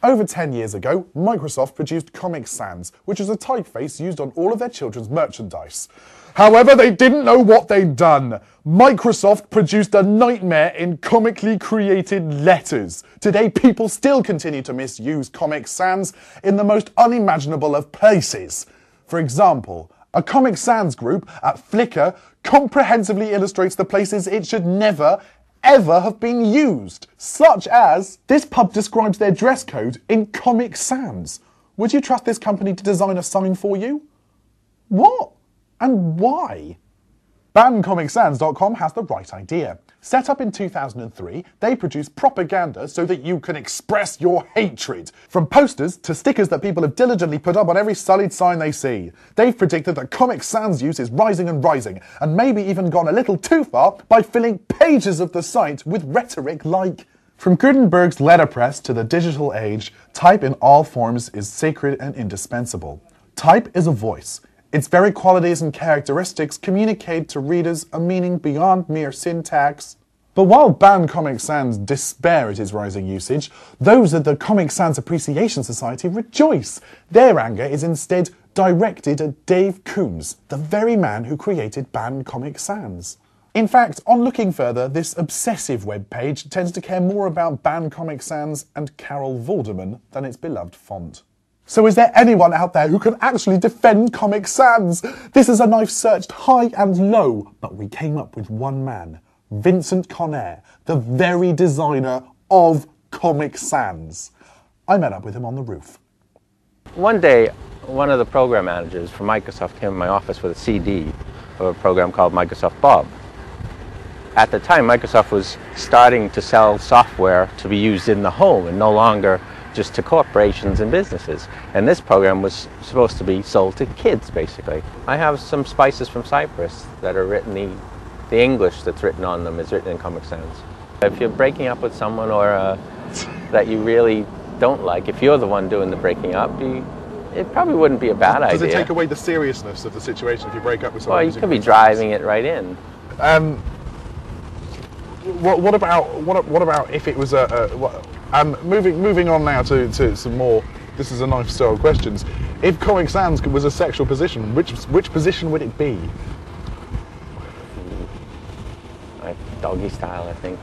Over 10 years ago, Microsoft produced Comic Sans, which is a typeface used on all of their children's merchandise. However, they didn't know what they'd done. Microsoft produced a nightmare in comically created letters. Today, people still continue to misuse Comic Sans in the most unimaginable of places. For example, a Comic Sans group at Flickr comprehensively illustrates the places it should never, ever have been used, such as this pub describes their dress code in Comic Sans. Would you trust this company to design a sign for you? What? And why? BanComicSans.com has the right idea. Set up in 2003, they produce propaganda so that you can express your hatred. From posters to stickers that people have diligently put up on every sullied sign they see. They've predicted that Comic Sans use is rising and rising, and maybe even gone a little too far by filling pages of the site with rhetoric like, "From Gutenberg's letterpress to the digital age, type in all forms is sacred and indispensable. Type is a voice. Its very qualities and characteristics communicate to readers a meaning beyond mere syntax." But while Ban Comic Sans despair at its rising usage, those at the Comic Sans Appreciation Society rejoice. Their anger is instead directed at Dave Coombs, the very man who created Ban Comic Sans. In fact, on looking further, this obsessive webpage tends to care more about Ban Comic Sans and Carol Vorderman than its beloved font. So is there anyone out there who can actually defend Comic Sans? This is a knife searched high and low, but we came up with one man, Vincent Conair, the very designer of Comic Sans. I met up with him on the roof. One day, one of the program managers from Microsoft came in my office with a CD of a program called Microsoft Bob. At the time, Microsoft was starting to sell software to be used in the home and no longer just to corporations and businesses. And this program was supposed to be sold to kids, basically. I have some spices from Cyprus that are written, the English that's written on them is written in Comic Sans. If you're breaking up with someone or that you really don't like, if you're the one doing the breaking up, it probably wouldn't be a bad idea. Does it take away the seriousness of the situation if you break up with someone? Well, you could be driving it right in. What about if it was moving on now to some more, this is a knife style questions. If Comic Sans was a sexual position, which position would it be? Like doggy style, I think.